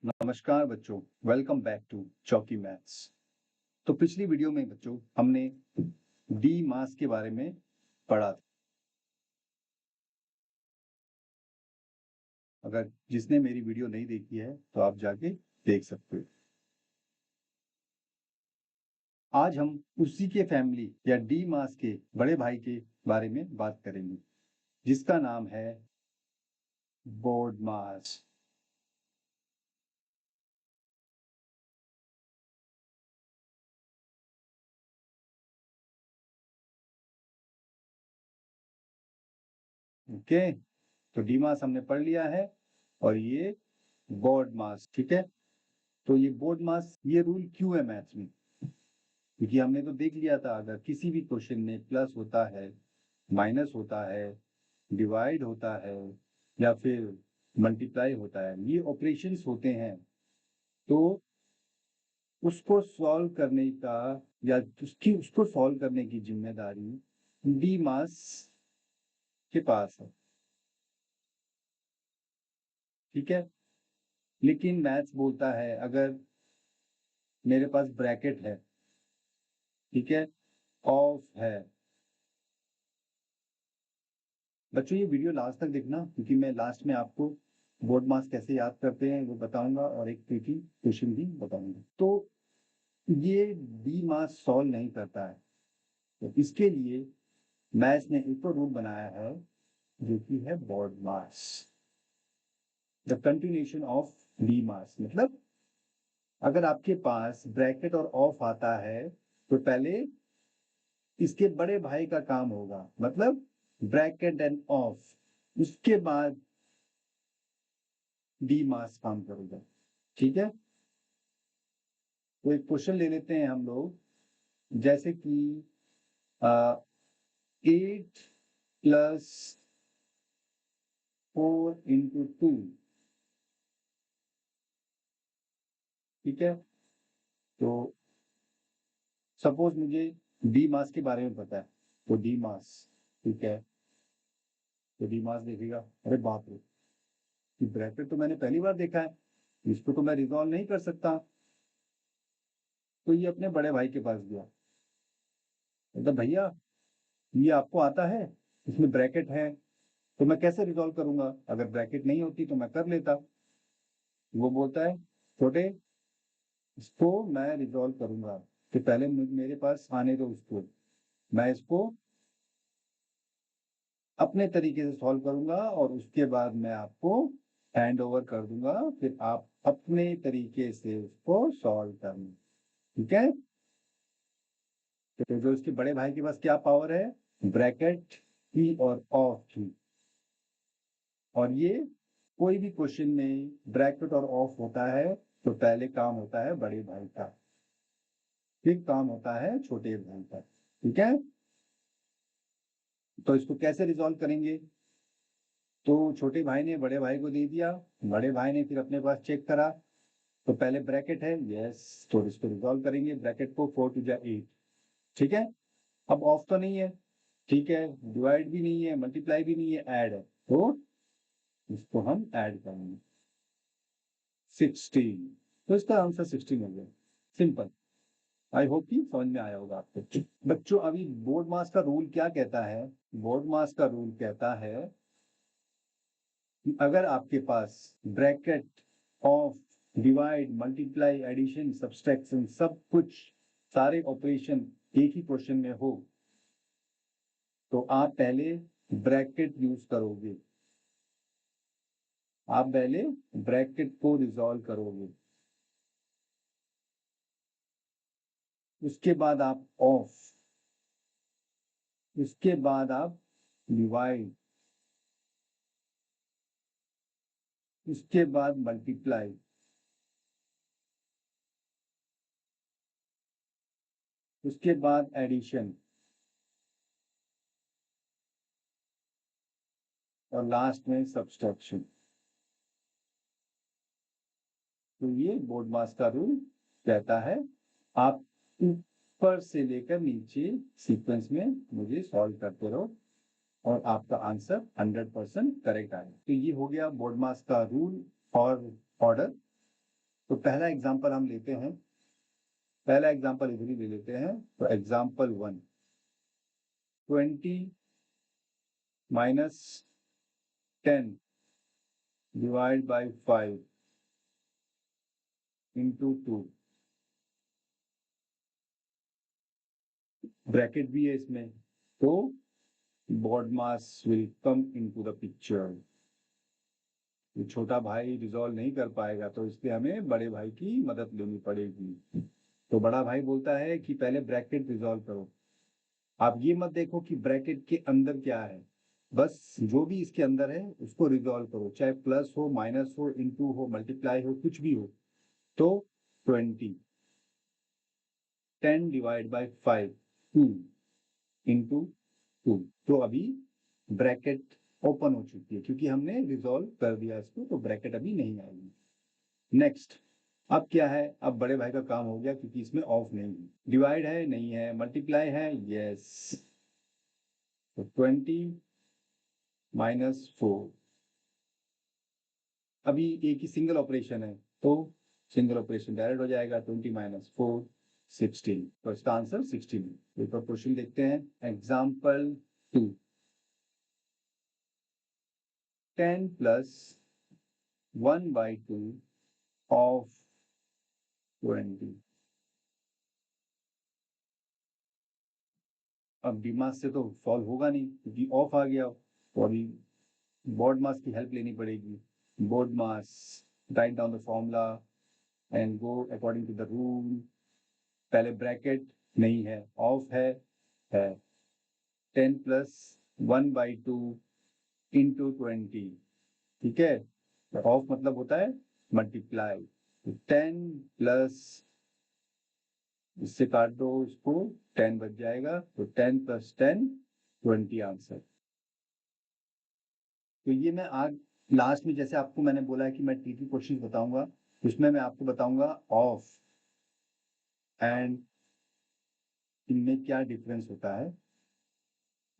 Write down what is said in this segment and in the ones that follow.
नमस्कार बच्चों, welcome back to चौकी मैथ्स। तो पिछली वीडियो में बच्चों हमने डी मास के बारे में पढ़ा था। अगर जिसने मेरी वीडियो नहीं देखी है तो आप जाके देख सकते हो। आज हम उसी के फैमिली या डी मास के बड़े भाई के बारे में बात करेंगे, जिसका नाम है बोर्ड मास। ओके, तो डी मास हमने पढ़ लिया है और ये बोर्ड मास, ठीक है। तो ये बोर्ड मास, ये रूल क्यों है मैथ्स में? क्योंकि हमने तो देख लिया था, अगर किसी भी क्वेश्चन में प्लस होता है, माइनस होता है, डिवाइड होता है या फिर मल्टीप्लाई होता है, ये ऑपरेशंस होते हैं, तो उसको सॉल्व करने का या उसको सॉल्व करने की जिम्मेदारी डी मास के पास है, ठीक है। लेकिन मैथ्स बोलता है अगर मेरे पास ब्रैकेट है, ठीक है, ऑफ है। बच्चों ये वीडियो लास्ट तक देखना, क्योंकि मैं लास्ट में आपको बोर्ड मास कैसे याद करते हैं वो बताऊंगा और एक ट्रिकी क्वेश्चन भी बताऊंगा। तो ये डी मास सॉल्व नहीं करता है, तो इसके लिए मैथ्स ने एक और रूल बनाया है जो कि है BODMAS, the continuation of DMAS. मतलब अगर आपके पास ब्रैकेट और ऑफ आता है तो पहले इसके बड़े भाई का काम होगा, मतलब ब्रैकेट एंड ऑफ, उसके बाद डी मास काम करेगा, ठीक है। तो एक क्वेश्चन ले लेते हैं हम लोग, जैसे कि 8+4 × 2, ठीक है। तो सपोज मुझे डी मास के बारे में पता है, तो डी मास, ठीक है। तो डी मास देखेगा, अरे बाप रे, कि ब्रैकेट तो मैंने पहली बार देखा है, इसको तो मैं रिजॉल्व नहीं कर सकता। तो ये अपने बड़े भाई के पास गया, मतलब भैया ये आपको आता है, इसमें ब्रैकेट है, तो मैं कैसे रिजॉल्व करूंगा? अगर ब्रैकेट नहीं होती तो मैं कर लेता। वो बोलता है छोटे, इसको मैं रिजॉल्व करूंगा, तो पहले मेरे पास आने दो उसको, मैं इसको अपने तरीके से सॉल्व करूंगा और उसके बाद मैं आपको हैंड ओवर कर दूंगा, फिर आप अपने तरीके से उसको सॉल्व करना, ठीक है। तो जो इसके बड़े भाई के पास क्या पावर है? ब्रैकेट की और ऑफ की। और ये कोई भी क्वेश्चन में ब्रैकेट और ऑफ होता है तो पहले काम होता है बड़े भाई का, फिर काम होता है छोटे भाई का, ठीक है। तो इसको कैसे रिजॉल्व करेंगे? तो छोटे भाई ने बड़े भाई को दे दिया, बड़े भाई ने फिर अपने पास चेक करा, तो पहले ब्रैकेट है, यस, तो इसको रिजॉल्व करेंगे, ब्रैकेट को 4×2 = 8, ठीक है। अब ऑफ तो नहीं है, ठीक है, डिवाइड भी नहीं है, मल्टीप्लाई भी नहीं है, ऐड है, तो इसको हम ऐड करेंगे 16, तो इसका आंसर 16 हो गया। सिंपल। आई होप कि समझ में आया होगा आपको। बच्चों अभी बोर्ड मास का रूल क्या कहता है? बोर्ड मास का रूल कहता है कि अगर आपके पास bracket, of, divide, multiply, addition, subtraction, सब कुछ, सारे ऑपरेशन एक ही क्वेश्चन में हो, तो आप पहले ब्रैकेट यूज करोगे, आप पहले ब्रैकेट को रिजॉल्व करोगे, उसके बाद आप ऑफ, उसके बाद आप डिवाइड, उसके बाद मल्टीप्लाई, उसके बाद एडिशन और लास्ट में सब्सट्रैक्शन। तो ये बोर्ड मास का रूल कहता है, आप ऊपर से लेकर नीचे सीक्वेंस में मुझे सॉल्व करते रहो और आपका आंसर 100% करेक्ट आए। तो ये हो गया बोर्ड मास का रूल और ऑर्डर। तो पहला एग्जांपल हम लेते हैं, पहला एग्जांपल इधर ही ले लेते हैं। तो example 1, 20 minus 10 divide by 5 into 2, bracket भी है इसमें, तो board mass will come into the picture. ये छोटा भाई रिजॉल्व नहीं कर पाएगा, तो इसलिए हमें बड़े भाई की मदद लेनी पड़ेगी। तो बड़ा भाई बोलता है कि पहले ब्रैकेट रिजॉल्व करो। आप ये मत देखो कि ब्रैकेट के अंदर क्या है, बस जो भी इसके अंदर है उसको रिजॉल्व करो, चाहे प्लस हो, माइनस हो, इनटू हो, मल्टीप्लाई हो, कुछ भी हो। तो 20, 10 डिवाइड बाई 5, 2 इंटू 2। तो अभी ब्रैकेट ओपन हो चुकी है क्योंकि हमने रिजॉल्व कर दिया इसको, तो ब्रैकेट अभी नहीं आएगी। नेक्स्ट, अब क्या है, अब बड़े भाई का काम हो गया क्योंकि इसमें ऑफ नहीं है। डिवाइड है, नहीं है। मल्टीप्लाई है, यस। तो 20 माइनस 4, अभी एक ही सिंगल ऑपरेशन है तो सिंगल ऑपरेशन डायरेक्ट हो जाएगा। 20 माइनस 4, 16। तो इसका आंसर 16 है। एक और क्वेश्चन देखते हैं, एग्जाम्पल 2, 10 प्लस 1/2 ऑफ 20। अब बीमास से तो सॉल्व होगा नहीं क्योंकि ऑफ आ गया, तो अभी बोर्ड मास की हेल्प लेनी पड़ेगी। BODMAS, write down the formula and go according to the rule. पहले ब्रैकेट नहीं है, ऑफ है 10 प्लस 1/2 इंटू 20, ठीक है। तो ऑफ मतलब होता है मल्टीप्लाई। तो 10 प्लस, इससे काट दो इसको, 10 बच जाएगा। तो 10 प्लस 10, 20 आंसर। तो ये मैं आज लास्ट में, जैसे आपको मैंने बोला है कि मैं टीटी क्वेश्चन बताऊंगा, उसमें मैं आपको बताऊंगा ऑफ एंड इनमें क्या डिफरेंस होता है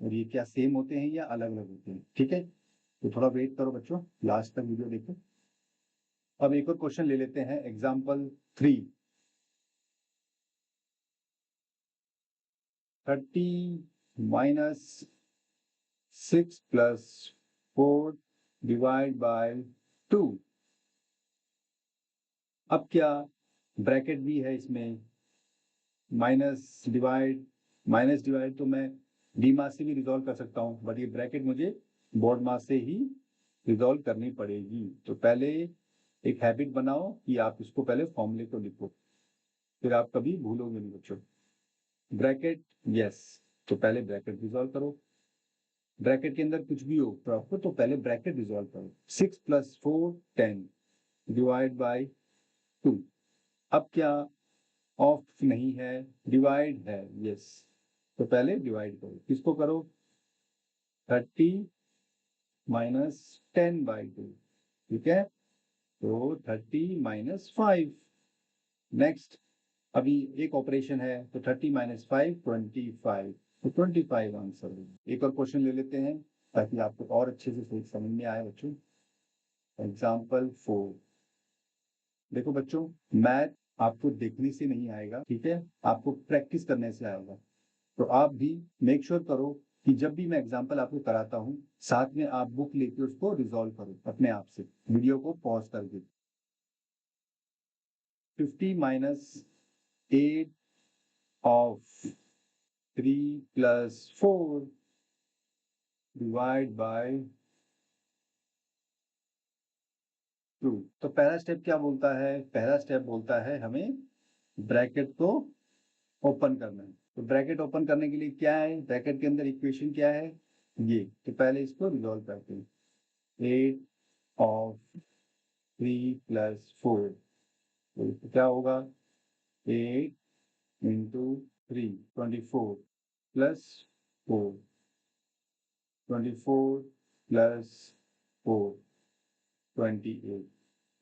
और ये क्या सेम होते हैं या अलग अलग होते हैं, ठीक है। तो थोड़ा वेट करो बच्चों, लास्ट तक वीडियो देखो। अब एक और क्वेश्चन ले लेते हैं, example 3, 30 minus 6 plus 4 divide by 2। अब क्या, ब्रैकेट भी है इसमें, माइनस डिवाइड तो मैं डी मास से भी रिजॉल्व कर सकता हूँ, बट ये ब्रैकेट मुझे बोर्ड मास से ही रिजॉल्व करनी पड़ेगी। तो पहले एक हैबिट बनाओ कि आप इसको पहले फॉर्मूले को लिखो, फिर आप कभी भूलोगे नहीं बच्चों। ब्रैकेट, यस, तो पहले ब्रैकेट रिजॉल्व करो। ब्रैकेट के अंदर कुछ भी हो तो आपको तो पहले ब्रैकेट रिजॉल्व करो। 6 प्लस 4, 10 डिवाइड बाई 2। अब क्या, ऑफ नहीं है, डिवाइड है, यस, तो पहले डिवाइड करो। किसको करो, 30 माइनस 10/2, ठीक है। तो 30 माइनस 5। नेक्स्ट, अभी एक ऑपरेशन है तो 30 माइनस 5, 25। तो 25 आंसर है। एक और क्वेश्चन ले लेते हैं ताकि आपको और अच्छे से समझ में आए बच्चों। एग्जाम्पल 4, देखो बच्चों, मैथ आपको देखने से नहीं आएगा, ठीक है, आपको प्रैक्टिस करने से आएगा। तो आप भी मेक श्योर करो कि जब भी मैं एग्जाम्पल आपको कराता हूँ, साथ में आप बुक लेके उसको रिजॉल्व करो अपने आप से, वीडियो को पॉज करके। 50 minus 8 of 3 plus 4 divide by 2। तो पहला स्टेप क्या बोलता है, पहला स्टेप बोलता है हमें ब्रैकेट को ओपन करना है। तो ब्रैकेट ओपन करने के लिए क्या है, ब्रैकेट के अंदर इक्वेशन क्या है, ये। तो पहले इसको रिजॉल्व करते हैं। 8 ऑफ 3 प्लस 4, तो क्या होगा, 8 इंटू 3, 24 प्लस 4, 24 प्लस 4, 28।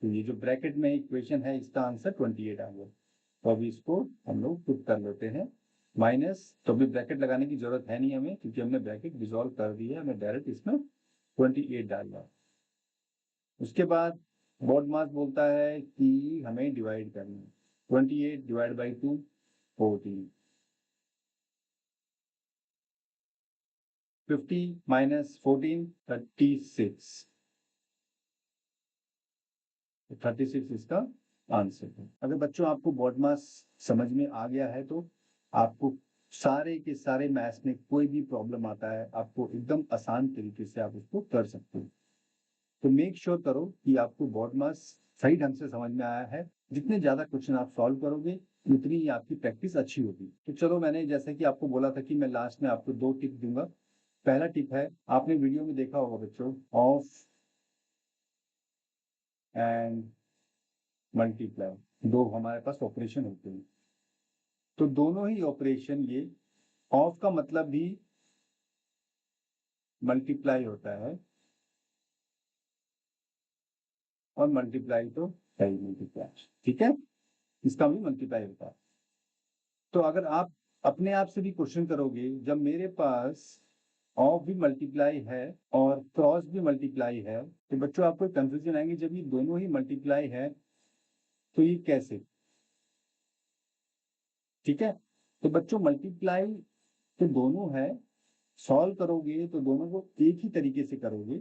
तो ये जो ब्रैकेट में इक्वेशन है इसका आंसर 28 आ गया। तो अभी इसको हम लोग पुट कर लेते हैं माइनस। तो अभी ब्रैकेट लगाने की जरूरत है नहीं हमें क्योंकि हमने ब्रैकेट डिसॉल्व कर दी है, हमें डायरेक्ट इसमें 28 डालना। उसके बाद बोर्ड मास बोलता है कि हमें डिवाइड करना है, 28 डिवाइड बाई 2 14, 50 माइनस 14 36, 36 इसका आंसर है। अगर बच्चों आपको बोर्ड मास समझ में आ गया है तो आपको सारे के सारे मैथ्स में कोई भी प्रॉब्लम आता है आपको एकदम आसान तरीके से आप उसको कर सकते हो। तो मेक श्योर करो कि आपको बोर्ड मास सही ढंग से समझ में आया है। जितने ज्यादा क्वेश्चन आप सॉल्व करोगे उतनी ही आपकी प्रैक्टिस अच्छी होगी। तो चलो, मैंने जैसे कि आपको बोला था कि मैं लास्ट में आपको 2 टिप दूंगा। पहला टिप है, आपने वीडियो में देखा होगा बच्चों, ऑफ एंड मल्टीप्लाई, दो हमारे पास ऑपरेशन होते हैं। तो दोनों ही ऑपरेशन, ये ऑफ का मतलब भी मल्टीप्लाई होता है और मल्टीप्लाई तो है ही मल्टीप्लाई, ठीक है, इसका भी मल्टीप्लाई होता है। तो अगर आप अपने आप से भी क्वेश्चन करोगे, जब मेरे पास ऑफ भी मल्टीप्लाई है और क्रॉस भी मल्टीप्लाई है, तो बच्चों आपको कंफ्यूजन आएंगे, जब ये दोनों ही मल्टीप्लाई है तो ये कैसे, ठीक है। तो बच्चों मल्टीप्लाई तो दोनों है, सॉल्व करोगे तो दोनों को एक ही तरीके से करोगे,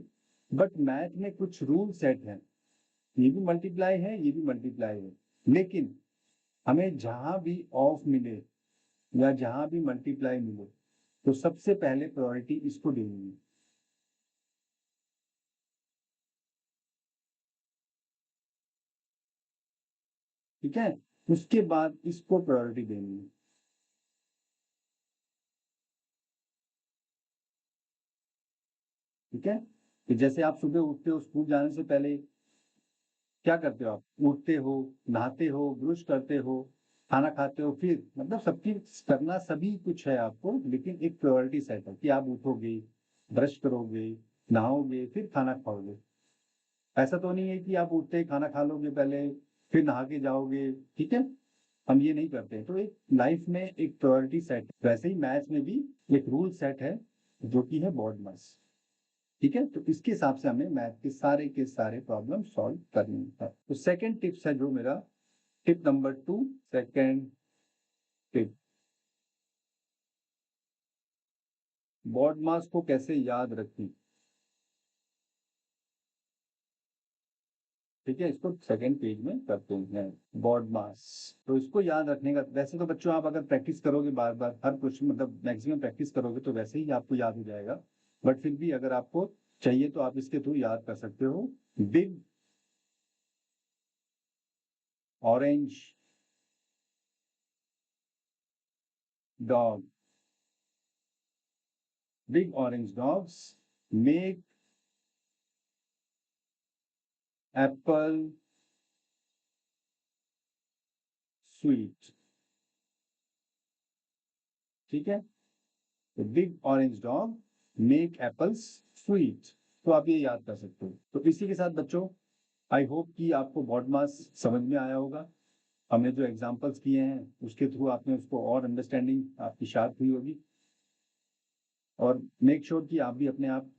बट मैथ में कुछ रूल सेट हैं। ये भी मल्टीप्लाई है, ये भी मल्टीप्लाई है, लेकिन हमें जहां भी ऑफ मिले या जहां भी मल्टीप्लाई मिले तो सबसे पहले प्रायोरिटी इसको देनी है, ठीक है। उसके बाद इसको प्रायोरिटी देनी है, ठीक है। तो जैसे आप सुबह उठते हो, स्कूल जाने से पहले क्या करते हो, आप उठते हो, नहाते हो, ब्रश करते हो, खाना खाते हो, फिर मतलब सबकी करना सभी कुछ है आपको, लेकिन एक प्रायोरिटी सेट है कि आप उठोगे, ब्रश करोगे, नहाओगे, फिर खाना खाओगे। ऐसा तो नहीं है कि आप उठते ही खाना खा लोगे पहले, फिर नहा के जाओगे, ठीक है। हम ये नहीं करते। तो एक लाइफ में एक प्रायोरिटी सेट, वैसे ही मैथ्स में भी एक रूल सेट है जो कि है बॉड मास, ठीक है। तो इसके हिसाब से हमें मैथ के सारे प्रॉब्लम सॉल्व करनी है। तो सेकंड टिप्स है जो मेरा, tip number 2, second tip, BODMAS को कैसे याद रखें, ठीक है। इसको सेकंड पेज में करते हैं, बॉड मास। तो इसको याद रखने का, वैसे तो बच्चों आप अगर प्रैक्टिस करोगे बार बार हर क्वेश्चन, मतलब मैक्सिमम प्रैक्टिस करोगे तो वैसे ही आपको याद हो जाएगा, बट फिर भी अगर आपको चाहिए तो आप इसके थ्रू याद कर सकते हो। Big orange dog, big orange dogs make Apple sweet, ठीक है। तो big orange dog make apples sweet, तो आप ये याद कर सकते हो। तो इसी के साथ बच्चों, आई होप कि आपको बॉड मास समझ में आया होगा। हमने जो एग्जांपल्स किए हैं उसके थ्रू आपने उसको और अंडरस्टैंडिंग आपकी शार्प हुई होगी। और मेक श्योर कि आप भी अपने आप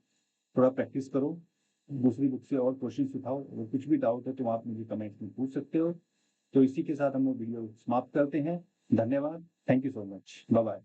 थोड़ा प्रैक्टिस करो, दूसरी बुक से और क्वेश्चन उठाओ। अगर कुछ भी डाउट है तो आप मुझे कमेंट्स में पूछ सकते हो। तो इसी के साथ हम लोग वीडियो समाप्त करते हैं। धन्यवाद, thank you so much, bye bye.